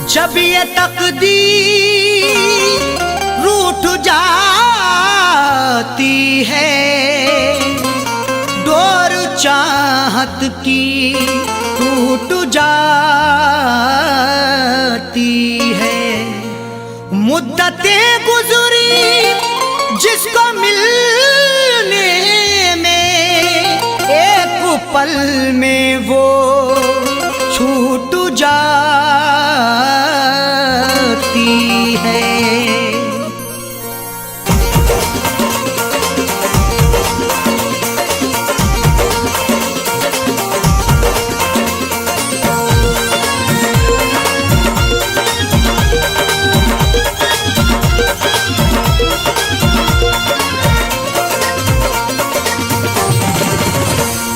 जब ये तकदीर रूठ जाती है, डोर चाहत की टूट जाती है। मुद्दतें गुजरी जिसको मिलने में, एक पल में वो छूट जाती है।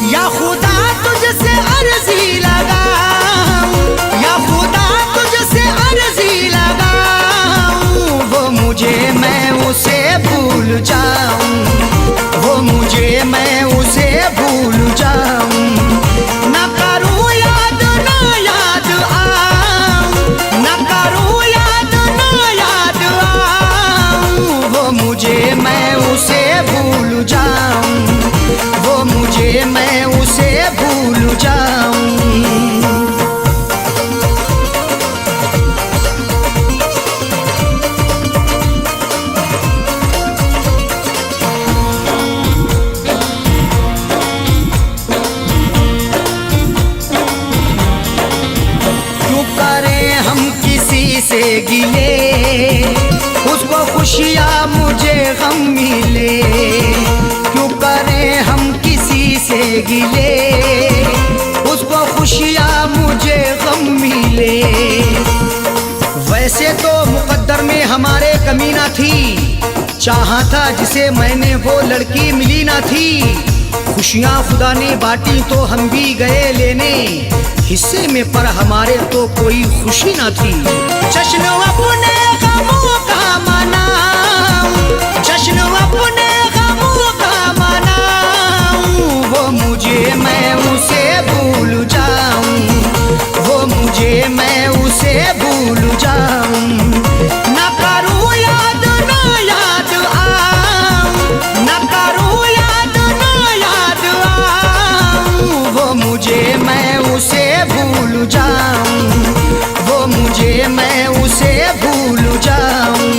या खुदा तुझसे अर्जी लगाऊं, या खुदा तुझसे अर्जी लगाऊं, वो मुझे मैं उसे भूल जाऊं, वो मुझे मैं उसे भूल जाऊं। न करूं याद ना याद आऊं, न करूं याद ना याद आऊं, वो मुझे मैं उसे भूल जाऊं, वो मुझे मैं उसे भूल जाऊं। क्यों करें हम किसी से गिले, उसको खुशियाँ मुझे गम मिले। क्यों करें हम किसी से गिले, उसको खुशियाँ मुझे गम मिले। वैसे तो मुकद्दर में हमारे कमी ना थी, चाहा था जिसे मैंने वो लड़की मिली ना थी। खुशियाँ खुदा ने बांटी तो हम भी गए लेने, हिस्से में पर हमारे तो कोई खुशी ना थी। जश्न अपने गमों का मनाऊं, जश्न अपने गमों का मनाऊं, वो मुझे मैं उसे भूल जाऊं, वो मुझे मैं उसे भूल जाऊं। न करूं याद ना याद आऊं, न करूं याद ना याद आऊं, वो मुझे मैं उसे भूल जाऊं, वो मुझे मैं उसे भूल जाऊं।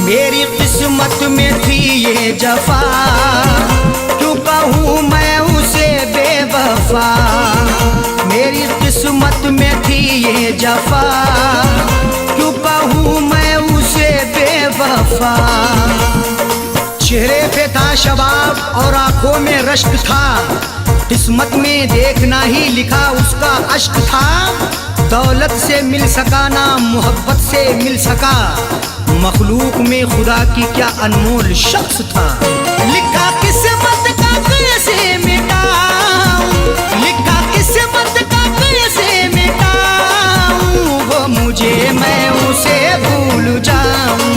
मेरी किस्मत में थी ये जफा, क्यों कहूँ मैं उसे बेवफा। मेरी किस्मत में थी ये जफा, क्यों कहूँ मैं उसे बेवफा। चेहरे पे था शबाब और आंखों में रश्क था, किस्मत में देखना ही लिखा उसका अश्क था। दौलत से मिल सका ना मोहब्बत से मिल सका, मखलूक में खुदा की क्या अनमोल शख्स था। लिखा किस्मत का कैसे मिटाऊं, लिखा किस्मत का कैसे मिटाऊं, वो मुझे मैं उसे भूल जाऊं,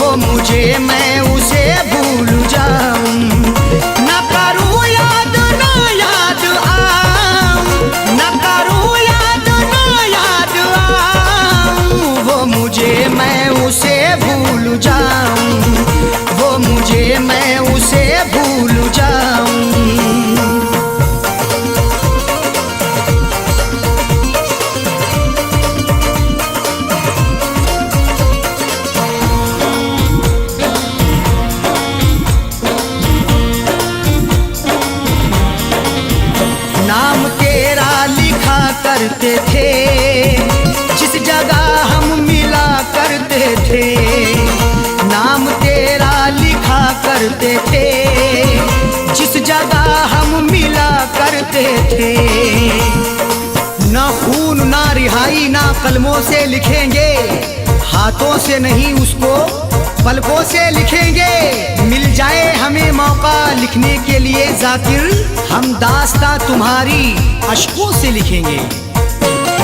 वो मुझे मैं उसे भूल जाऊं। न करूं याद ना याद आऊं, न करूं याद ना याद आऊं, वो मुझे मैं उसे भूल जाऊं, वो मुझे मैं उसे भूल जाऊं। नाम तेरा लिखा करते थे, जिस जगह हम मिला करते थे। नाम तेरा लिखा करते थे, जिस जगह हम मिला करते थे। ना खून ना रिहाई ना कलमों से लिखेंगे, हाथों से नहीं उसको पलकों से लिखेंगे, मिल जाए हमें मौका लिखने के लिए जाकिर, हम दास्तां तुम्हारी अश्कों से लिखेंगे।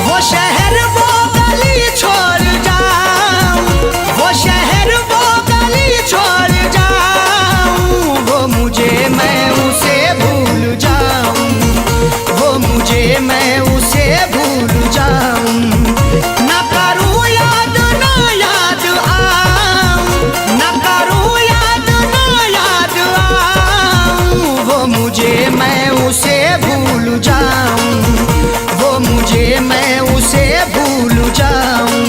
वो शहर वो गली छोड़ जाऊं, वो शहर वो गली छोड़ जाऊं, वो मुझे मैं उसे भूल जाऊं, वो मुझे मैं उसे भूल जाऊं। ना करूं याद ना याद आऊं, ना करूं याद ना याद आऊं, वो मुझे मैं उसे भूल जाऊं, वो मुझे मैं उसे भूल जाऊं।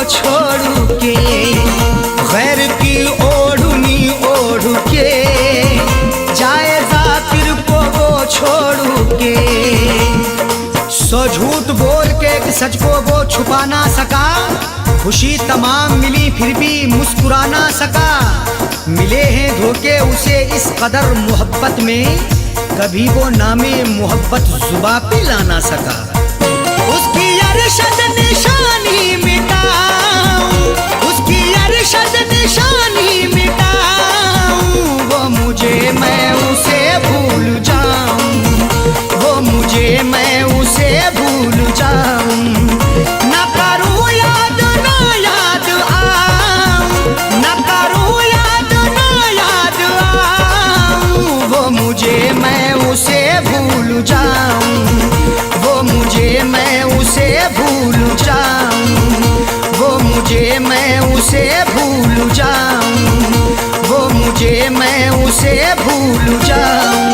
छोड़ के गैर की ओढ़नी ओढ़ के जाए जाकिर को वो छोड़ के। सो झूठ बोल के सच को वो छुपा ना सका, खुशी तमाम मिली फिर भी मुस्कुरा ना सका। मिले हैं धोखे उसे इस कदर मोहब्बत में, कभी वो नामे मोहब्बत जुबां पे ला ना सका। उसकी अरशद निशानी मिटाऊं, उसकी अरशद निशानी मिटाऊं, वो मुझे मैं उसे भूल जाऊं, वो मुझे मैं उसे भूल जाऊं। ना करूं याद ना याद आऊं, ना करूं याद ना याद आऊं, वो मुझे मैं उसे भूल जाऊं, वो मुझे मैं उसे भूल जाऊं, वो मुझे मैं उसे भूल जाऊं, वो मुझे मैं उसे भूल जाऊं।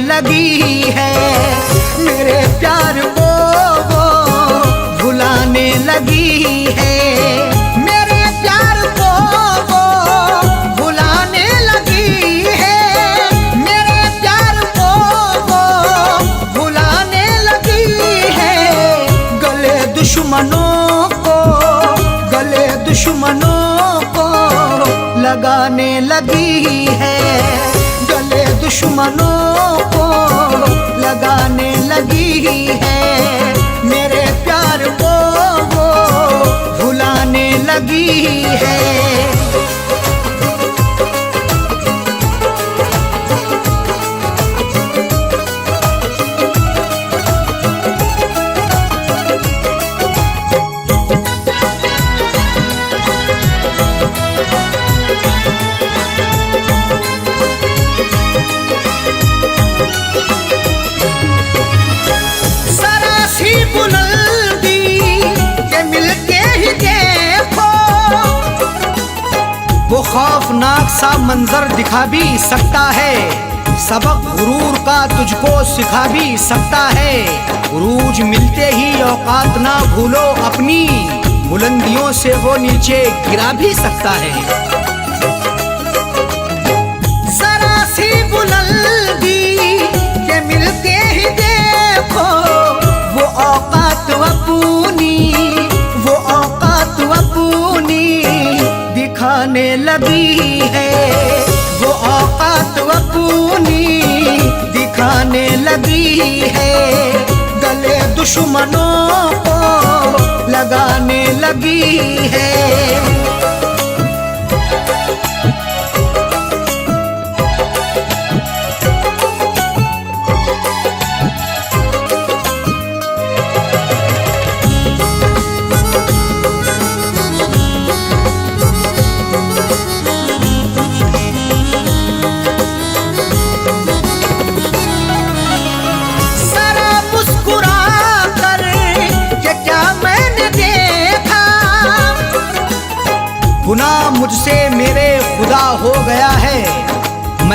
लगी है मेरे प्यार को वो भुलाने लगी है, मेरे प्यार को वो भुलाने लगी है, मेरे प्यार को वो भुलाने लगी है। गले दुश्मनों को, गले दुश्मनों को लगाने लगी है, गले दुश्मनों को लगाने लगी है। मेरे प्यार को वो भुलाने लगी है। वो खौफनाक सा मंजर दिखा भी सकता है, सबक गुरूर का तुझको सिखा भी सकता है। उरूज मिलते ही औकात ना भूलो अपनी, बुलंदियों से वो नीचे गिरा भी सकता है। जरा सी बुलंदी के मिलते ही देखो वो औकात अपनी, वो औकात अपनी दिखाने लगी है, वो औकात अपनी दिखाने लगी है। गले दुश्मनों को लगाने लगी है।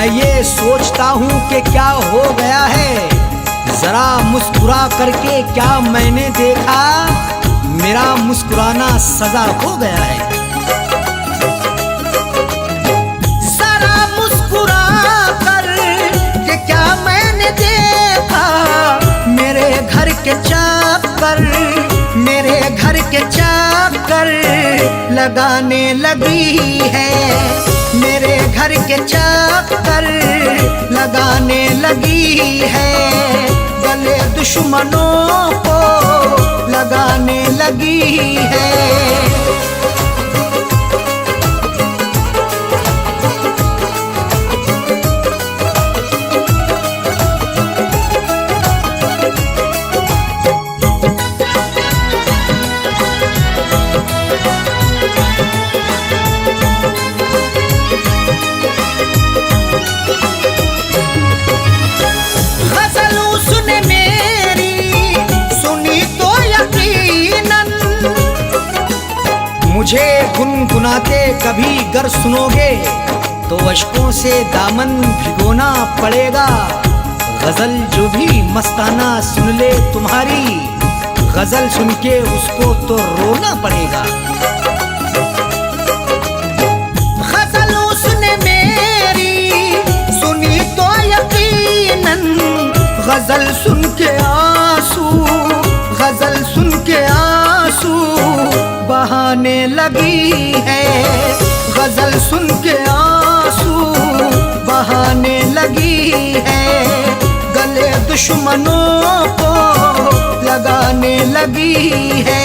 मैं ये सोचता हूँ कि क्या हो गया है, जरा मुस्कुरा करके क्या मैंने देखा, मेरा मुस्कुराना सजा हो गया है। जरा मुस्कुरा कर के क्या मैंने देखा, मेरे घर के चक्कर, मेरे घर के चक्कर लगाने लगी है, मेरे घर के चक्कर लगाने लगी है, गले दुश्मनों को लगाने लगी है। मुझे गुनगुनाते कभी गर सुनोगे तो अश्कों से दामन भिगोना पड़ेगा। गजल जो भी मस्ताना सुन ले तुम्हारी, गजल सुन के उसको तो रोना पड़ेगा। गजल उसने मेरी सुनी तो यकीनन, गजल सुन के आंसू, गजल सुन के आंसू बहाने लगी है, गजल सुन के आंसू बहाने लगी है, गले दुश्मनों को लगाने लगी है।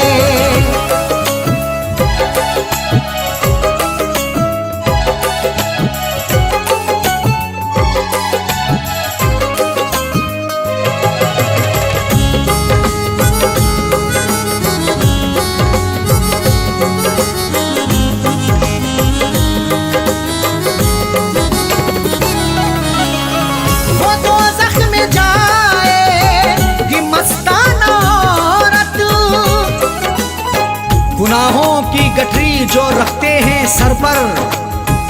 गुनाहों की गठरी जो रखते हैं सर पर,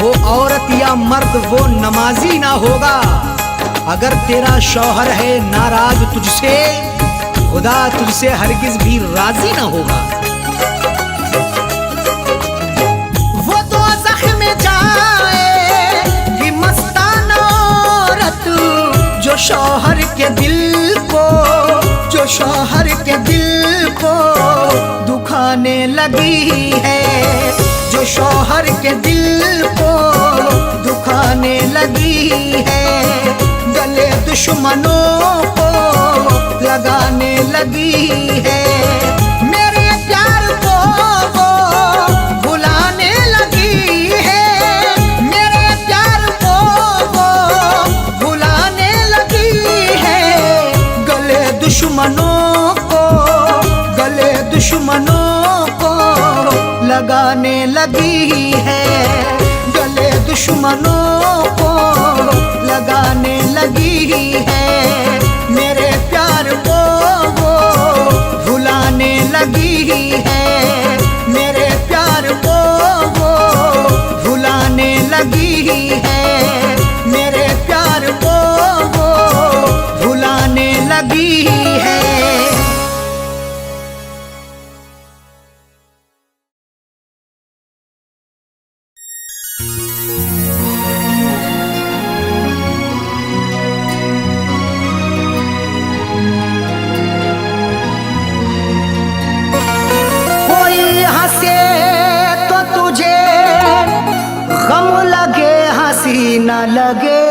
वो औरत या मर्द वो नमाजी ना होगा। अगर तेरा शौहर है नाराज तुझसे, खुदा तुझसे हरगिज भी राजी ना होगा। वो तो ज़ख्म जाए कि मस्ताना औरत, जो शौहर के दिल को, जो शौहर के दिल को दुखाने लगी है, जो शौहर के दिल को दुखाने लगी है, गले दुश्मनों को लगाने लगी है। मेरे प्यार को वो भुलाने लगी है, मेरे प्यार को वो भुलाने लगी है, गले दुश्मनों को, गले दुश्मनों को लगाने लगी है, गले दुश्मनों को लगाने लगी है। मेरे प्यार को वो भुलाने लगी है, मेरे प्यार को वो भुलाने लगी है, मेरे प्यार को वो भुलाने लगी है। न लगे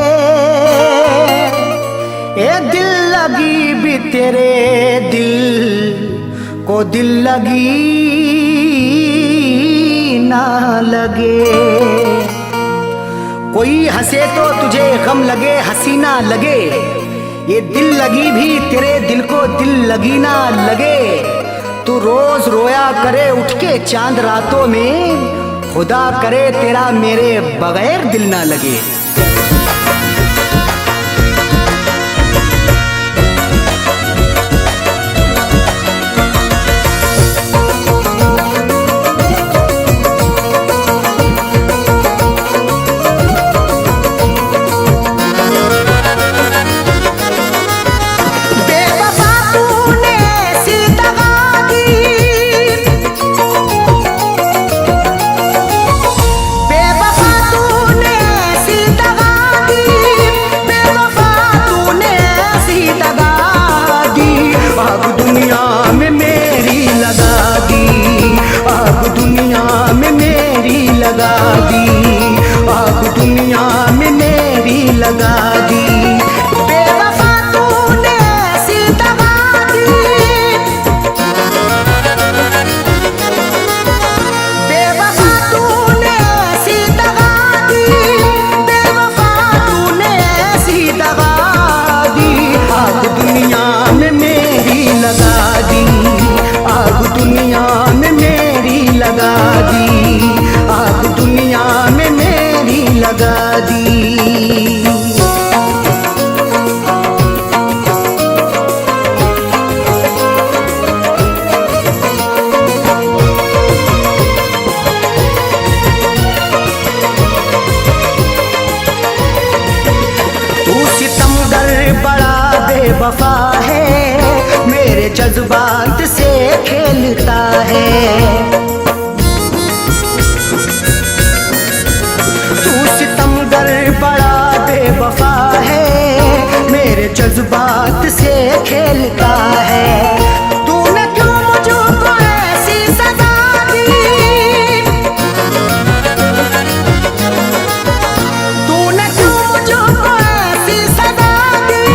ए दिल लगी भी तेरे दिल को दिल लगी ना लगे। कोई हंसे तो तुझे गम लगे हंसी ना लगे, ये दिल लगी भी तेरे दिल को दिल लगी ना लगे। तू रोज रोया करे उठ के चांद रातों में, खुदा करे तेरा मेरे बगैर दिल ना लगे। लगा दी। बेवफा तूने ऐसी दगा दी, बेवफा तूने ऐसी दगा दी, बेवफा तूने ऐसी दगा दी। आग दुनिया में मेरी लगा दी, आग दुनिया में मेरी लगा दी, आग दुनिया में मेरी लगा दी। तू सितमगर बड़ा बेवफा है, मेरे जज्बात से खेलता है। तू सितमगर बड़ा बेवफा है, मेरे जज्बात से खेलता है। तूने क्यों मुझको ऐसी सजा दी, तूने क्यों मुझको ऐसी सजा दी,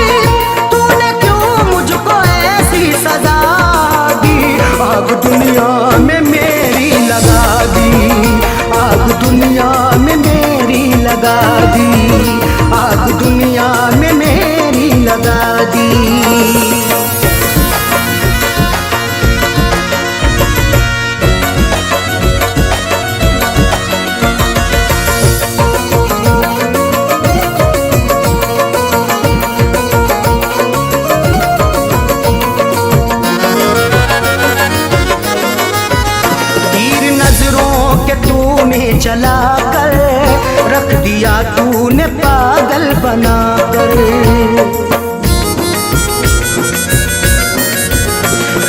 तूने क्यों मुझको ऐसी सजा दी। आग दुनिया में मेरी लगा दी, आग दुनिया में मेरी लगा दी, आग दुनिया में मेरी लगा दी। तीर नजरों के तूने चला कर, रख दिया तूने पागल बनाकर।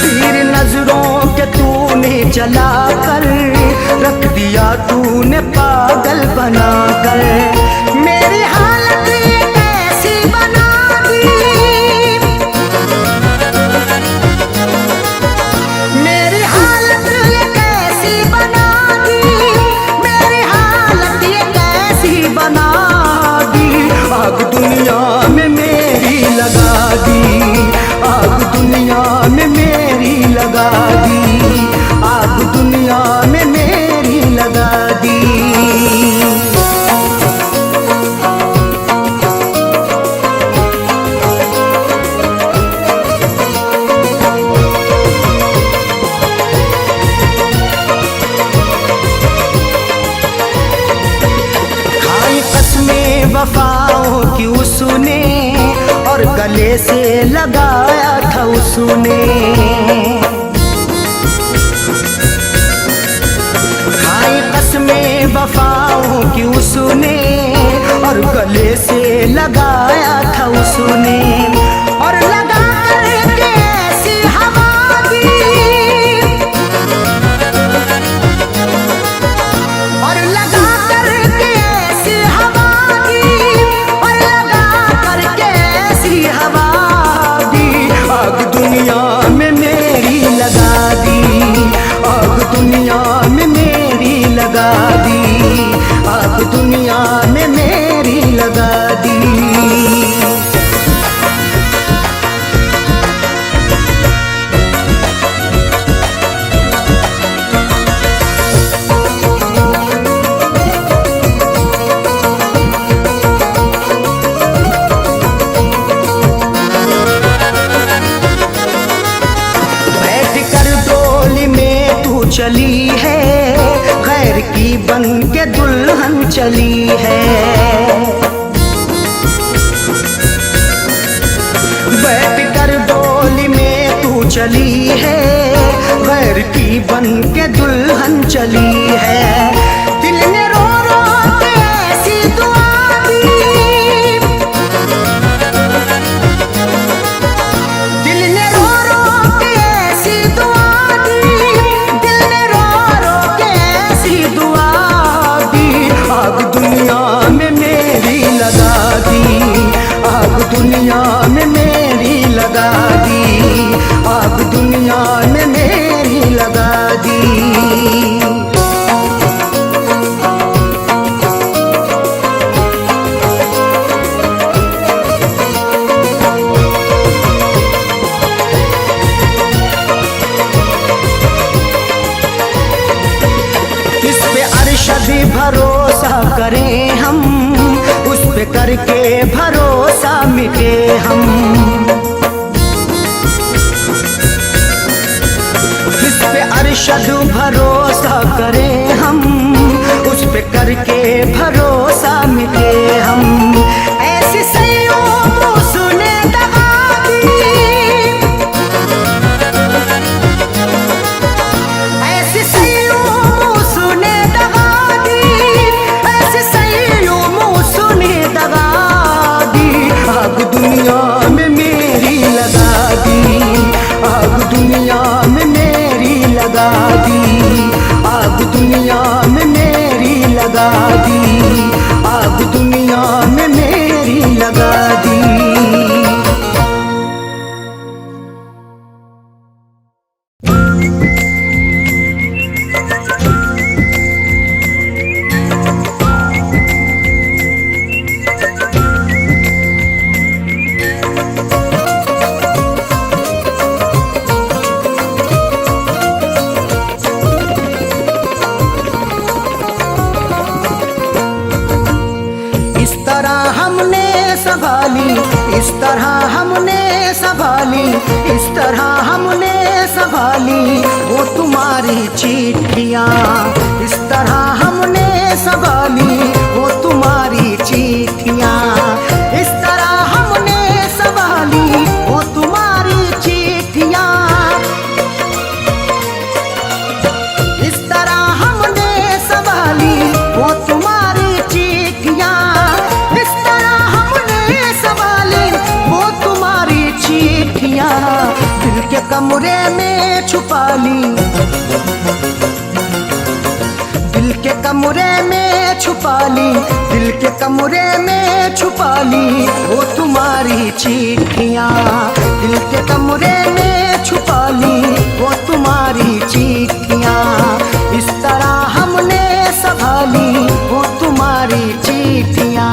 तीर नजरों के तूने चला कर, रख दिया तूने पागल बनाकर। मेरी हालत ये कैसी बना दी, मेरी हालत ये कैसी बना दी, मेरी हालत ये कैसी बना दी। आग दुनिया में मेरी लगा दी, आग दुनिया में मेरी लगा दी, आग दुनिया में मेरी लगा दी। खाई कसमें वफाओं की उसने, और गले से लगाया था उसने। खाई कसमें वफाओं की उसने, और गले से लगाया था उसने। और लगा करके ऐसी हवा दी, और लगा करके ऐसी हवा दी, और लगा करके ऐसी हवा दी। आग दुनिया में मेरी लगा दी, आग दुनिया में मेरी लगा दी, आग दुनिया में मेरी लगा दी। बैठ कर डोली में तू चली है, गैर की बन के दुल्हन चली है। बैठ कर डोली में तू चली है, गैर की बन के दुल्हन चली है। दिल ने रो रो के ऐसी दुआ दी, दिल ने रो रो के ऐसी दुआ दी, दिल ने रो रो के ऐसी दुआ दी। आग दुनिया में मेरी लगा दी, आग दुनिया में मेरी लगा दी, आग दुनिया में मेरी लगा दी। पे करके भरोसा मिटे हम, जिस पे अरशद भरोसा करें हम, उस पे करके भरोसा मिटे हम। ऐसी सैयों सुने दगा दी, ऐसी सैयों सुने दगा दी, ऐसी सैयों सुने दगा दी। आग दुनिया में मेरी लगा दी, आग दुनिया में मेरी लगा दी, आग दुनिया में मेरी लगा दी, आग दुनिया में मेरी लगा दी। इस तरह हमने संभाली, इस तरह हमने संभाली, इस तरह हमने संभाली वो तुम्हारी चिट्ठियाँ, इस तरह हमने संभाली वो तुम्हारी चिट्ठियाँ, इस तरह हमने संभाली वो तुम्हारी चिट्ठियाँ, इस तरह हमने संभाली वो तुम्हारी चिट्ठियाँ, इस तरह हमने संभाली वो तुम्हारी चिट्ठियाँ। दिल के कमरे में छुपा ली, दिल के कमरे में छुपा ली, दिल के कमरे में छुपा ली वो तुम्हारी चिट्ठियाँ, दिल के कमरे में छुपा ली वो तुम्हारी चिट्ठियाँ। इस तरह हमने संभाली वो तुम्हारी चिट्ठियाँ।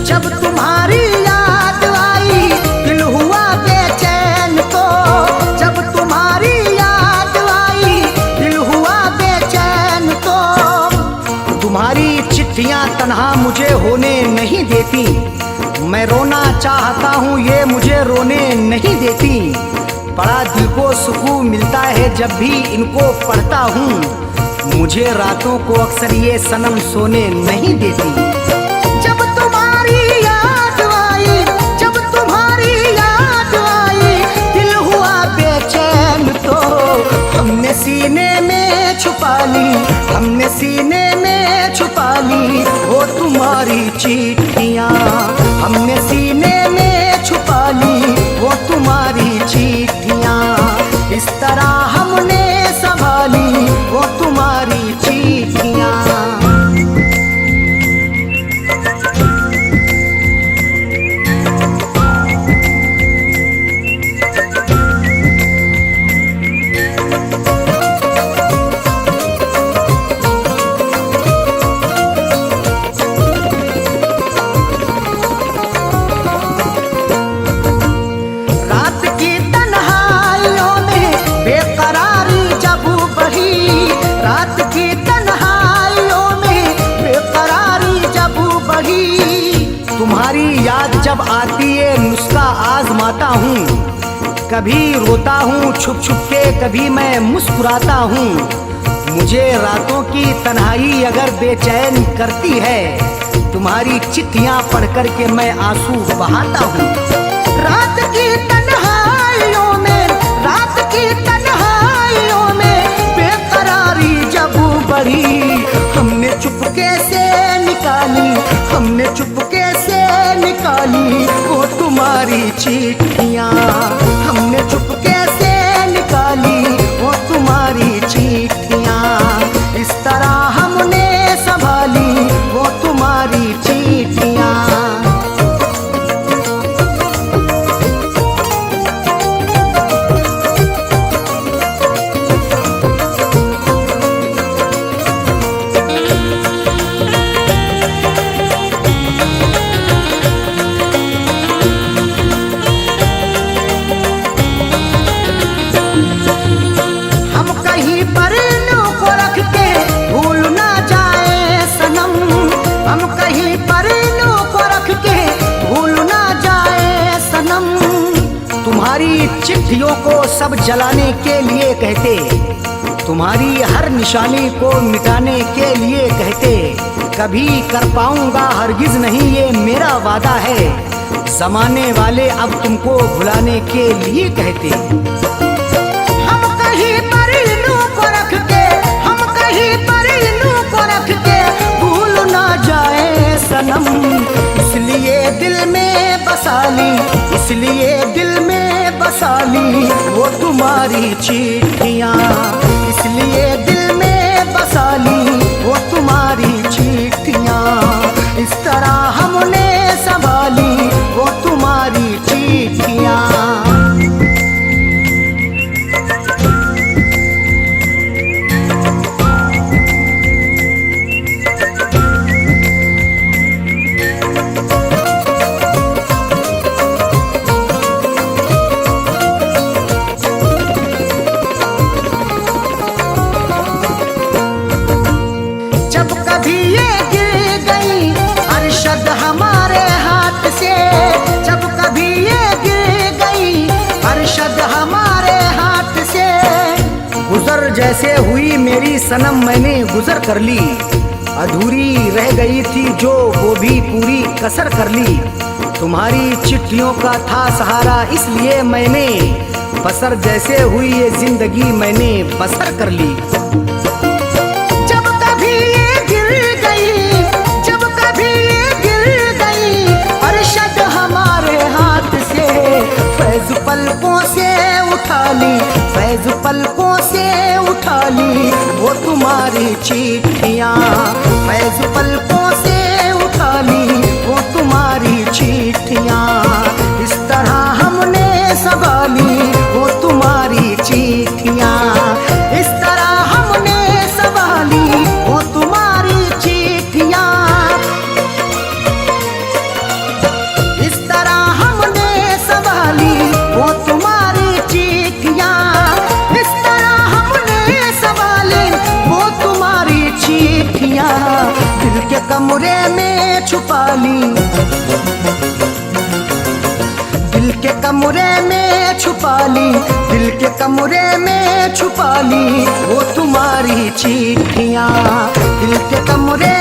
जब तुम्हारी याद आई दिल हुआ बेचैन तो, जब तुम्हारी याद आई दिल हुआ बेचैन तो, तुम्हारी चिट्ठियाँ तन्हा मुझे होने नहीं देती, मैं रोना चाहता हूँ ये मुझे रोने नहीं देती। बड़ा दिल को सुकून मिलता है जब भी इनको पढ़ता हूँ, मुझे रातों को अक्सर ये सनम सोने नहीं देती। जब तुम्हारी याद आई, जब तुम्हारी याद आई दिल हुआ बेचैन तो, हमने सीने में छुपा ली, हमने सीने में छुपा ली वो तुम्हारी चिट्ठियाँ, हमने सीने में छुपा ली वो तुम्हारी चिट्ठियाँ। इस तरह हमने संभाली वो तुम्हारी चिट्ठियाँ। रात की तन्हाइयों में बेकरारी जब बढ़ी, रात की तन्हाइयों में बेकरारी जब बढ़ी, तुम्हारी याद जब आती है नुस्खा आजमाता हूँ, कभी रोता हूँ छुप छुप के, कभी मैं मुस्कुराता हूँ। मुझे रातों की तन्हाई अगर बेचैन करती है, तुम्हारी चिट्ठियाँ पढ़ कर के मैं आंसू बहाता हूँ। रात की तन्हाइयों में, रात की तन्हाइयों में बेकरारी जब बढ़ी, हमने चुपके से निकाली, हमने चुपके से निकाली वो तुम्हारी चिट्ठियाँ, हमने चुपके से निकाली वो तुम्हारी चिट्ठियाँ। इस तरह हमने संभाली वो तुम्हारी चिट्ठियाँ। कहीं परनों को रख के भूल ना जाए सनम, हम कहीं परनों को रख के भूल ना जाए सनम। तुम्हारी चिट्ठियों को सब जलाने के लिए कहते, तुम्हारी हर निशानी को मिटाने के लिए कहते, कभी कर पाऊंगा हरगिज नहीं ये मेरा वादा है, जमाने वाले अब तुमको भुलाने के लिए कहते। हम कहीं परनों को रख के, हम कहीं परनों को रख के भूल ना जाए सनम, इसलिए दिल में बसा ली, इसलिए दिल में बसा ली वो तुम्हारी चिट्ठियाँ, इसलिए दिल में बसा ली वो तुम्हारी चिट्ठियाँ, इस तरह हमने संभाली वो तुम्हारी चिट्ठियाँ। जब कभी ये गिर गई अरशद हमारे हाथ से, जब कभी ये गिर गई अरशद हमारे हाथ से, गुजर जैसे हुई मेरी सनम मैंने गुजर कर ली, अधूरी रह गई थी जो वो भी पूरी कसर कर ली, तुम्हारी चिट्ठियों का था सहारा इसलिए मैंने बसर जैसे हुई ये जिंदगी मैंने बसर कर ली। जब कभी ये गिर गई, जब कभी ये गिर गई अरशद हमारे हाथ से, फैज पलकों से उठा ली, फैज पलकों से उठा ली वो तुम्हारी चिट्ठियाँ, फैज पलकों से उठा ली वो तुम्हारी चिट्ठियाँ, इस तरह हमने संभाली वो तुम्हारी चिट्ठियाँ, इस तरह हमने संभाली वो तुम्हारी चिट्ठियाँ, इस तरह हमने संभाली वो तुम्हारी चिट्ठियाँ, इस तरह हमने संभाली वो तुम्हारी चिट्ठियाँ, दिल के कमरे में छुपा ली, दिल के कमरे में छुपा ली, दिल के कमरे में छुपा ली वो तुम्हारी चिट्ठियाँ, दिल के कमरे